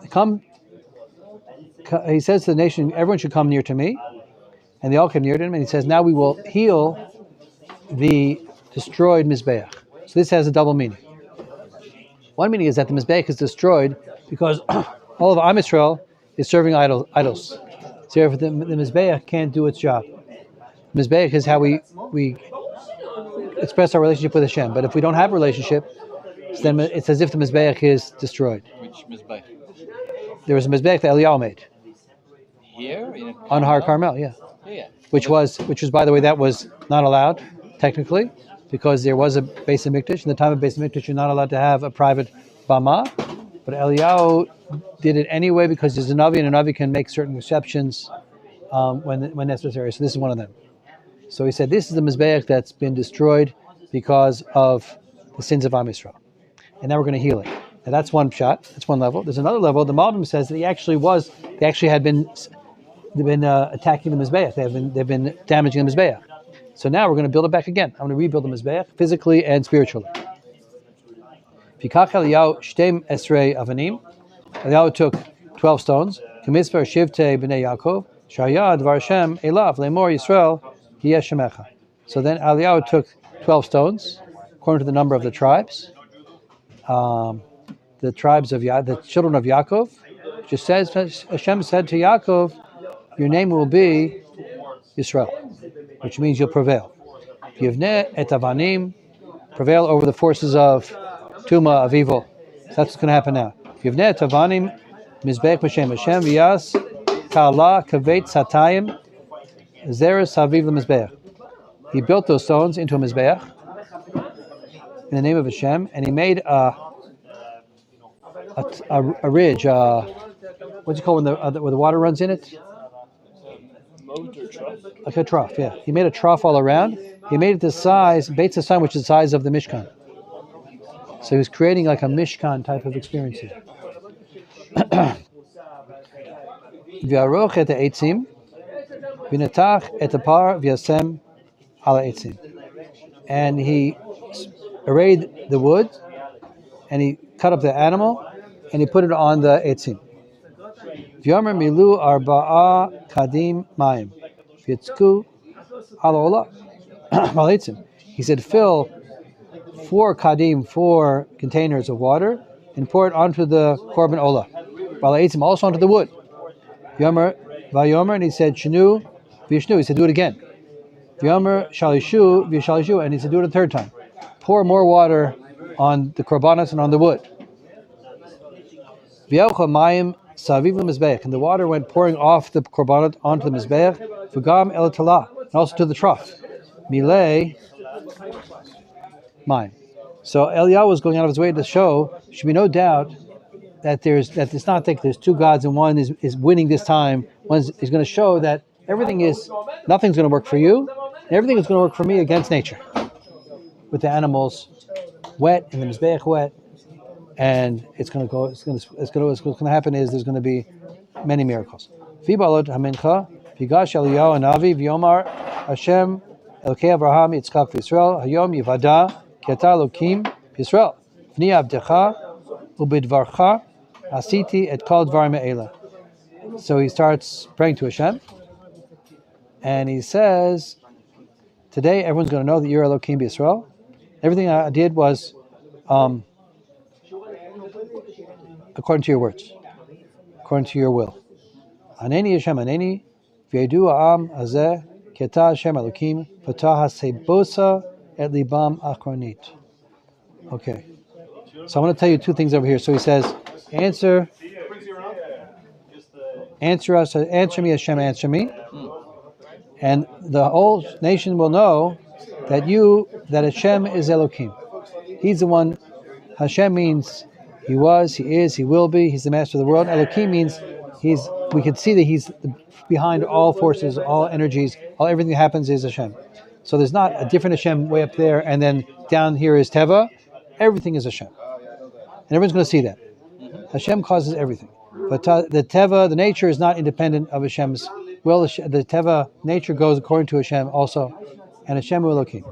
come. He says to the nation, everyone should come near to me, and they all came near to him. And he says, now we will heal the destroyed mizbeach. So this has a double meaning. One meaning is that the mizbeach is destroyed because all of Am Yisrael is serving idols. So if the mizbeach can't do its job. Mizbeach is how we express our relationship with Hashem. But if we don't have a relationship, then it's as if the mizbeach is destroyed. Which mizbeach? There was a mizbeach that Eliyahu made. Here? On Har Carmel, yeah. Yeah. Which was, by the way, that was not allowed, technically, because there was a Beis HaMikdash. In the time of Beis HaMikdash, you're not allowed to have a private bama. But Eliyahu did it anyway because there's a Navi, and a Navi can make certain exceptions when necessary. So this is one of them. So he said, this is the Mizbeach that's been destroyed because of the sins of Am Yisrael. And now we're going to heal it. Now that's one shot. That's one level. There's another level. The Malbim says that they actually had been attacking the Mizbeach. They've been damaging the Mizbeach. So now we're going to build it back again. I'm going to rebuild the Mizbeach physically and spiritually. Pikach Eliyahu shtem esrei avanim. Eliyahu took 12 stones. K'mitzvah shivtei b'nei Yaakov. Shaya dvar Hashem elav lemor Yisrael hiyesh shemecha. So then Eliyahu took 12 stones, according to the number of the tribes. The tribes of the children of Yaakov. Just says Hashem said to Yaakov, your name will be Yisrael, which means you'll prevail. Yivneh et avanim, prevail over the forces of Tuma, of evil. So that's what's going to happen now. Yivneh et avanim, mizbech b'shem Hashem v'yas ka'ala kavet satayim zeres haviv l'mizbech. He built those stones into a mizbeach in the name of Hashem, and he made a ridge. What's it called when the water runs in it? Moat or trough? Like a trough, yeah. He made a trough all around. He made it the size, Beit Hassan, which is the size of the Mishkan. So he was creating like a Mishkan type of experience here. V'aroch et ha'etzim, v'netach et ha'par v'yasem ala etzim. And he arrayed the wood and he cut up the animal, and he put it on the etzim. V'yomer milu arba'a kadim mayim, v'yitzku al olah al etzim. He said, fill 4 kadim, 4 containers of water, and pour it onto the korban olah. Al etzim, also onto the wood. V'yomer v'yomer, and he said, shenu v'yishnu. He said, do it again. V'yomer shalishu v'shalishu, and he said, do it a third time. Pour more water on the korbanos and on the wood. V'yelcha mayim saviv l'mizbeach, and the water went pouring off the korbanot onto the mizbeach. V'gam el talah, and also to the trough. Milei mayim. So Eliyahu was going out of his way to show there should be no doubt that it's not like there's 2 gods and one is winning this time. One is going to show that nothing's going to work for you, and everything is going to work for me against nature. With the animals wet and the mizbeach wet, and what's going to happen is there's going to be many miracles. V'balot hamincha v'gash Eliyahu hanavi v'yomar Hashem Elokei Avraham Yitzchak v'Yisrael hayom yivada ki ata Elokim v'Yisrael v'ni abdecha ubidvarcha asiti et kol dvarim ha'ela. So he starts praying to Hashem, and he says, today everyone's going to know that you're Elokim b'Yisrael. Everything I did was according to your words, according to your will. Aneni Hashem aneni, v'yedu ha'am hazeh ki ata Hashem Elokim v'tah hasebosa et libam achronit. Okay. So I want to tell you 2 things over here. So he says, answer me Hashem, answer me. And the whole nation will know that Hashem is Elokim. He's the one. Hashem means he was, he is, he will be. He's the master of the world. Elokim means we can see that he's behind all forces, all energies, everything that happens is Hashem. So there's not a different Hashem way up there and then down here is Teva. Everything is Hashem. And everyone's going to see that. Hashem causes everything. But the Teva, the nature, is not independent of Hashem's will. The Teva nature goes according to Hashem also. And Hashem will Elokim.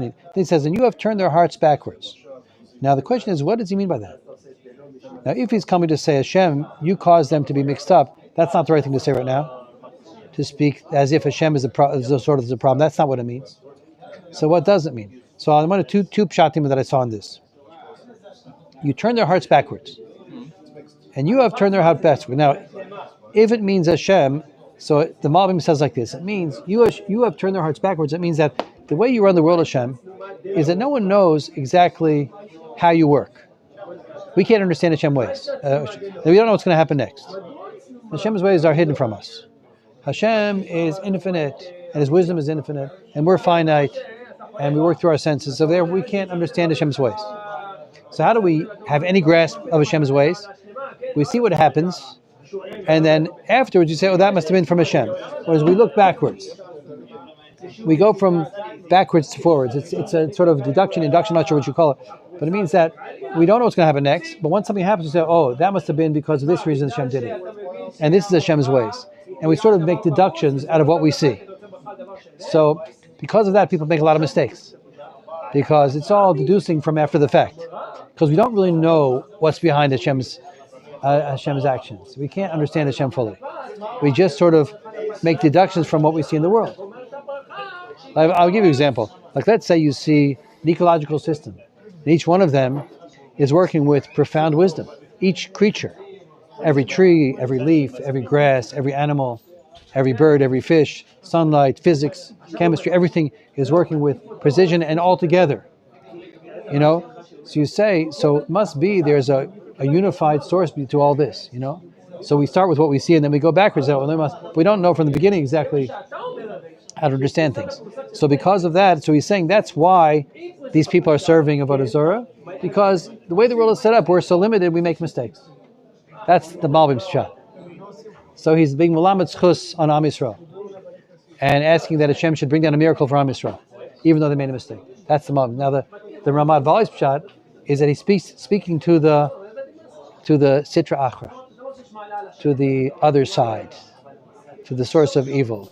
Then he says, and you have turned their hearts backwards. Now the question is, what does he mean by that? Now if he's coming to say, Hashem, you caused them to be mixed up, that's not the right thing to say right now. To speak as if Hashem is the problem. That's not what it means. So what does it mean? So I'm going to two pshatim that I saw in this. You turn their hearts backwards. And you have turned their heart backwards. Now, if it means Hashem, so the Melachim says like this, it means you have turned their hearts backwards. It means that the way you run the world, Hashem, is that no one knows exactly how you work. We can't understand Hashem's ways. We don't know what's going to happen next. Hashem's ways are hidden from us. Hashem is infinite, and His wisdom is infinite, and we're finite, and we work through our senses. So there, we can't understand Hashem's ways. So how do we have any grasp of Hashem's ways? We see what happens, and then afterwards you say, oh, that must have been from Hashem. Whereas we look backwards. We go from backwards to forwards. It's a sort of deduction, induction, I'm not sure what you call it. But it means that we don't know what's going to happen next, but once something happens, we say, oh, that must have been because of this reason Hashem did it. And this is Hashem's ways. And we sort of make deductions out of what we see. So because of that, people make a lot of mistakes. Because it's all deducing from after the fact. Because we don't really know what's behind Hashem's actions. We can't understand Hashem fully. We just sort of make deductions from what we see in the world. I'll give you an example. Like let's say you see an ecological system. And each one of them is working with profound wisdom. Each creature, every tree, every leaf, every grass, every animal, every bird, every fish, sunlight, physics, chemistry, everything is working with precision and all together. You know? So you say, so it must be there's a unified source to all this, you know? So we start with what we see and then we go backwards. We don't know from the beginning exactly how to understand things. So because of that, so he's saying that's why these people are serving Avodah Zarah, because the way the world is set up, we're so limited, we make mistakes. That's the Malbim's shot. So he's being Melamed Chus on Am Yisrael and asking that Hashem should bring down a miracle for Am Yisrael, even though they made a mistake. That's the Malbim. Now the Ramad Vali's shot is that he's speaking to the Sitra Achra, to the other side, to the source of evil.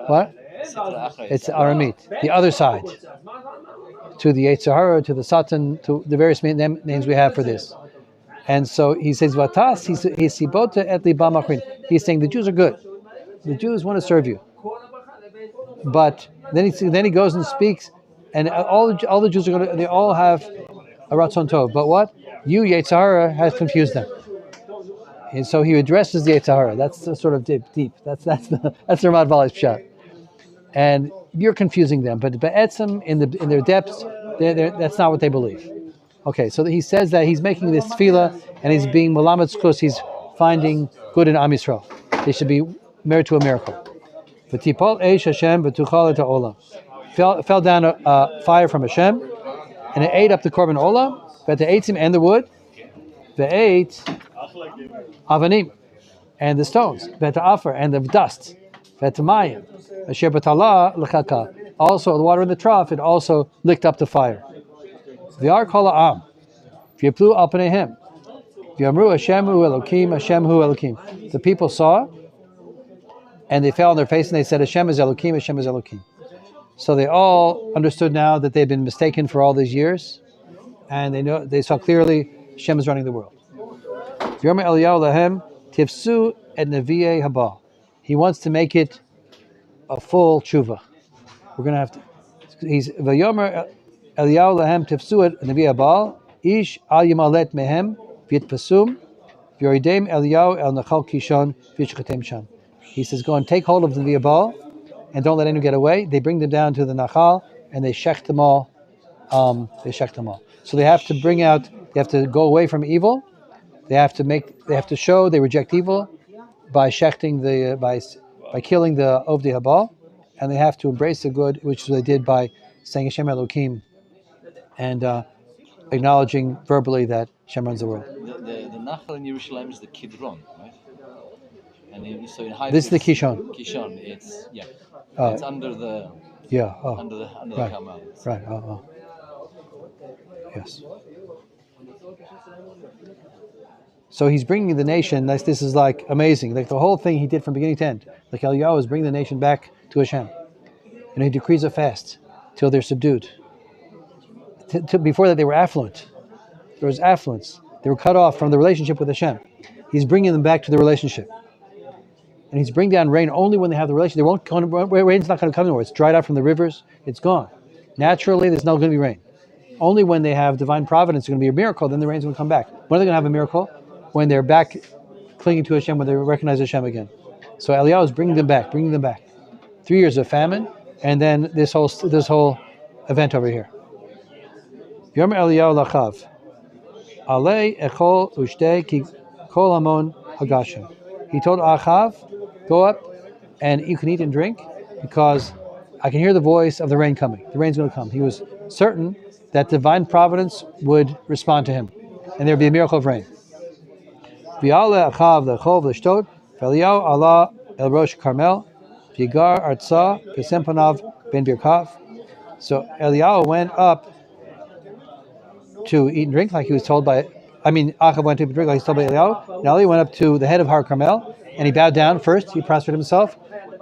What? It's Aramit, the other side. to the Yetzer Hara, to the Satan, to the various names we have for this. And so he says, "Vatas hisibota et liba machrin." He's saying the Jews are good. The Jews want to serve you, but then he goes and speaks, and all the Jews are going to. They all have a ratzon tov, but what you Yetzer Hara has confused them. And so he addresses the Yetzer Hara. That's sort of deep. That's the Ramat Vali's pshat. And you're confusing them, but be'etzem in their depths, that's not what they believe. Okay, so he says that he's making this tefillah and he's being melamed zchus. He's finding good in Am Yisrael. They should be married to a miracle. V'tipol eish Hashem v'tuchal et ha'olam. Fell down a fire from Hashem, and it ate up the korban olam, but the eitzim and the wood, the ate avanim and the stones, but the afer and the dust, but the mayim, asher b'tala l'chaka. Also, the water in the trough, it also licked up the fire. V'yar kol ha'am, v'yiplu al panehem, v'yamru Hashem hu Elokim, Hashem hu Elokim. The people saw, and they fell on their face, and they said, Hashem is Elokim, Hashem is Elokim. So they all understood now that they'd been mistaken for all these years, and they saw clearly Hashem is running the world. Yomi Eliyahu lahem tifsu et nevi'ei haba. He wants to make it a full tshuva. We're going to have to. He's Vayomer Eliyahu lahem tifsu et nevi'ei haba. Ish al yamalet mehem v'yitpasum v'yoridem Eliyahu el nachal kishon v'yishchatem sham. He says, go and take hold of the nevi'ei haba, and don't let anyone get away. They bring them down to the Nachal, and they shecht them all. So they have to bring out. They have to go away from evil. They have to show they reject evil by shechting by killing the Ovdei Habal, and they have to embrace the good, which they did by saying Hashem Elokim, and acknowledging verbally that Hashem runs the world. The Nachal in Yerushalayim is the Kidron, right? And so in Haifa, this is the Kishon. Kishon, it's under the under the Carmel. Right. Yes. So he's bringing the nation. This is like amazing. Like the whole thing he did from beginning to end. Like Eliyahu is bringing the nation back to Hashem, and he decrees a fast till they're subdued. Before that, they were affluent. There was affluence. They were cut off from the relationship with Hashem. He's bringing them back to the relationship. And he's bringing down rain only when they have the relationship. Rain's not going to come anymore. It's dried out from the rivers. It's gone. Naturally, there's not going to be rain. Only when they have divine providence, it's going to be a miracle. Then the rain's going to come back. When are they going to have a miracle? When they're back clinging to Hashem, when they recognize Hashem again. So Eliyahu is bringing them back. 3 years of famine, and then this whole event over here. Yom Eliyahu lachav, alei echol ushtei ki kol hamon hagashim. He told Achav, go up and you can eat and drink because I can hear the voice of the rain coming. The rain's going to come. He was certain that divine providence would respond to him, and there would be a miracle of rain. V'yale Achav lechol v'shtot, v'Eliyahu ala el rosh Carmel, v'yigar artza v'sempanav ben birkav. So Eliyahu went up to eat and drink like he was told by. Achav went to eat and drink like he was told by Eliyahu. And Eliyahu went up to the head of Har Carmel, and he bowed down first. He prostrated himself,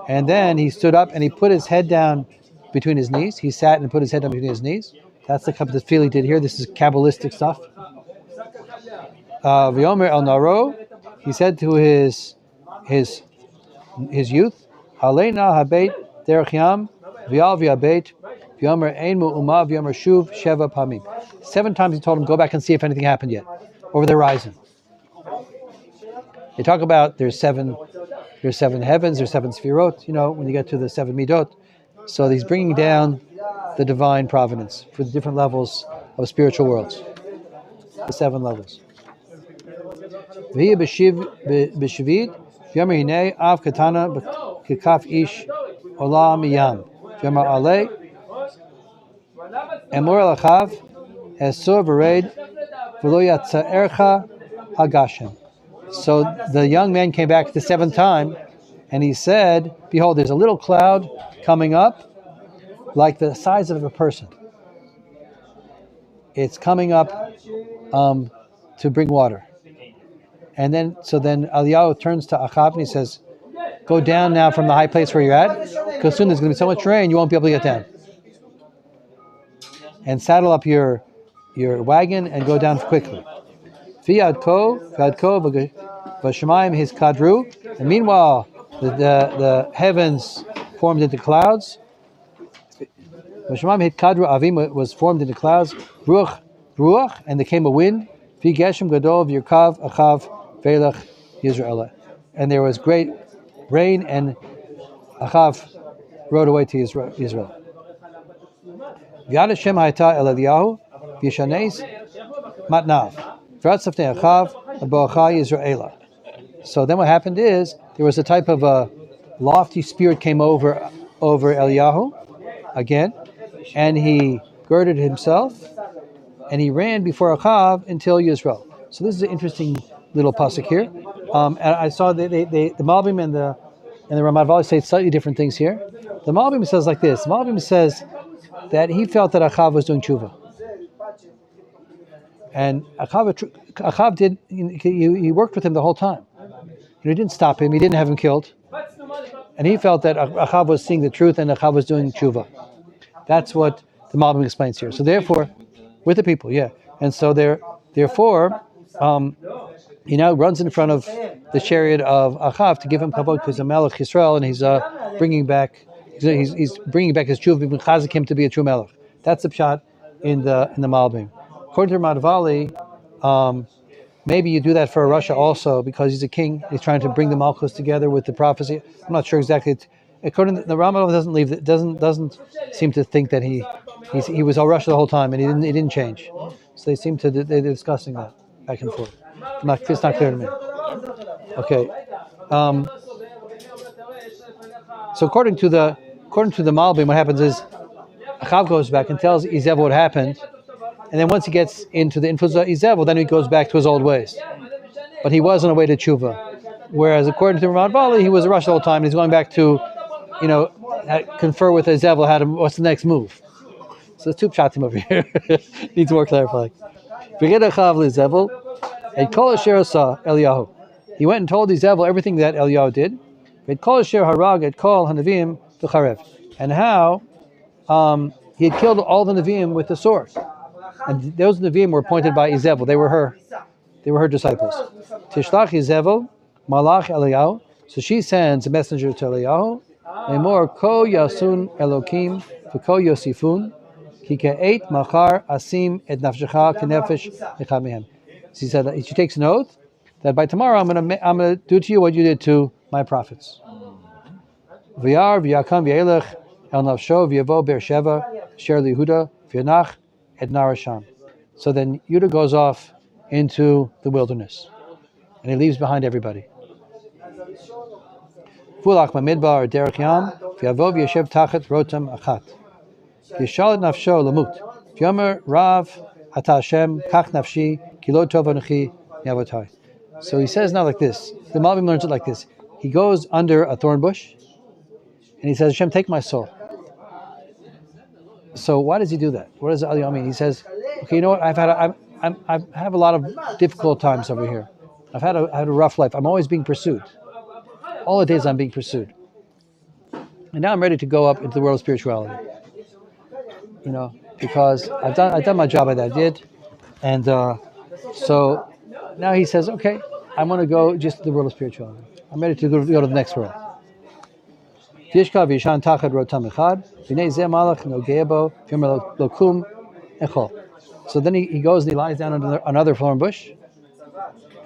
and then he stood up and he put his head down between his knees. He sat and put his head down between his knees. That's the cup of the feel he did here. This is Kabbalistic stuff. V'yomer el naro, he said to his youth, Aleina habeit derech yam, v'al v'abeit, v'yomer ein mu'uma, v'yomer shuv sheva pamim. 7 times he told him, go back and see if anything happened yet, over the horizon. They talk about there's seven heavens, there's 7 sfirot, when you get to the 7 midot. So he's bringing down the divine providence for the different levels of spiritual worlds. The 7 levels. V'hi b'shvid, v'yomer hinei av katana k'kaf ish olam miyam. V'yomer alei, emor alachav, esor v'reid, v'lo yatza'ercha hagashem. So the young man came back the 7th time, and he said, behold, there's a little cloud coming up, like the size of a person. It's coming up to bring water. And then Eliyahu turns to Achav and he says, go down now from the high place where you're at, because soon there's going to be so much rain you won't be able to get down. and saddle up your wagon and go down quickly. Fiad ko v'shamayim his kadru. And meanwhile, the heavens formed into clouds. V'shamayim hit kadru avim was formed into clouds. Ruach, and there came a wind. Fi geshem gadol v'yirkav achav ve'elach Yisrael. And there was great rain, and Achav rode away to Israel. V'yad Hashem hayta el Eliyahu v'yishanes matnav v'ratzavnei Achav bo'acha Yisrael. So then what happened is there was a type of a lofty spirit came over Eliyahu again, and he girded himself and he ran before Achav until Yisrael. So this is an interesting little pasuk here. And I saw the Malbim and the Ramad say slightly different things here. The Malbim says like this. The Malbim says that he felt that Achav was doing tshuva, and Achav did. He worked with him the whole time. He didn't stop him. He didn't have him killed, and he felt that Achav was seeing the truth and Achav was doing tshuva. That's what the Malbim explains here. So therefore, with the people, yeah, and so therefore. He now runs in front of the chariot of Achav to give him kavod because he's a Melech Yisrael, and he's bringing back his tshuva, being chazik him to be a true Melech. That's the pshat in the Malbim. According to Madvali, maybe you do that for Russia also because he's a king. He's trying to bring the Malchus together with the prophecy. I'm not sure exactly. According to the Rambam, doesn't seem to think that he was all Russia the whole time and he didn't change. So they seem to they're discussing that back and forth. It's not clear to me. Okay. So according to the Malbim, what happens is Achav goes back and tells Izebel what happened, and then once he gets into the influence of Izebel, then he goes back to his old ways. But he was on a way to tshuva. Whereas according to Ramad Bali, he was a rush the whole time. He's going back to, confer with Izebel what's the next move. So there's two pshatim over here. Needs more clarifying. Forget Achav l'Izebel. And Kol Asher Asa Eliyahu. He went and told Izebel everything that Eliyahu did. And Kol Asher Harag et Kol Hanavim v'Charev. And how he had killed all the Nevi'im with the sword. And those Nevi'im were appointed by Izebel. They were her disciples. Tishlach Izebel Malach Eliyahu. So she sends a messenger to Eliyahu. Lemor Ko Yasun Elokim v'Ko Yosifun Ki Ke'et Machar Asim et Nafshecha Kenefesh Echad Mehem. She said that she takes an oath that by tomorrow I'm gonna do to you what you did to my prophets. V'yar v'yakam v'yelech el nafsho v'yavo Beersheva sher lihuda v'yanach et narasham. So then Judah goes off into the wilderness, and he leaves behind everybody. Fulach b'midbar derech yam v'yavo v'yeshev tachet rotam achat v'yishal et nafsho lamut v'yomer rav ata Hashem kach nafshi. So he says now like this. The Malbim learns it like this. He goes under a thorn bush and he says, Hashem, take my soul. So why does he do that? What does Eliyahu mean? He says, okay, you know what? I have a lot of difficult times over here. I had a rough life. I'm always being pursued. All the days I'm being pursued. And now I'm ready to go up into the world of spirituality. Because I've done my job that I did. And so now he says, okay, I want to go just to the world of spirituality. I'm ready to go to the next world. So then he goes and he lies down under another thorn bush,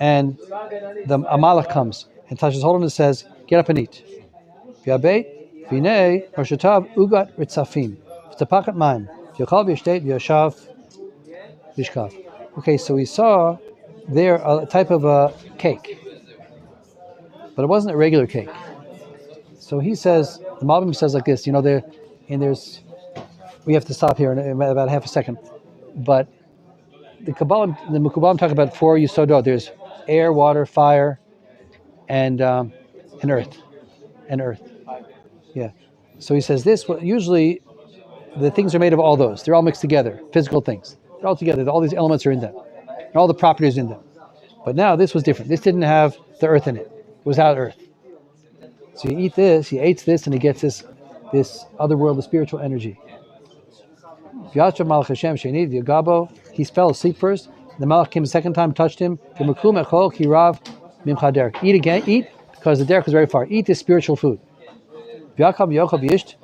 and the Malach comes and touches hold of him and says, get up and eat. Okay, so we saw there a type of a cake, but it wasn't a regular cake. So he says, the Malbim says like this, we have to stop here in about half a second, but the Mekubalim talk about 4 Yisodot. There's air, water, fire, and earth. Yeah. So he says this, usually the things are made of all those. They're all mixed together, physical things. They're all together. All these elements are in them. And all the properties are in them. But now this was different. This didn't have the earth in it. It was without earth. So he eats this, and he gets this other world of spiritual energy. V'yatra Malach Hashem Sheni V'yagabo. He fell asleep first. The Malach came the second time, touched him. V'makum echol kirav mimcha derek. Eat again, eat, because the derek is very far. Eat this spiritual food. V'yakam v'yochel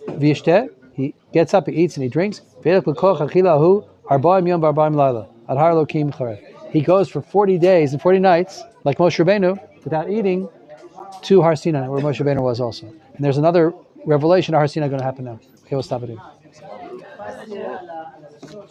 v'yishteh. He gets up, he eats, and he drinks. V'yelech l'koch achilahu arba'im yom v'arba'im laila. Adhar Elokim charev. He goes for 40 days and 40 nights, like Moshe Rabbeinu, without eating, to Har Sinai, where Moshe Rabbeinu was also. And there's another revelation of Har Sinai going to happen now. Okay, we'll stop it here.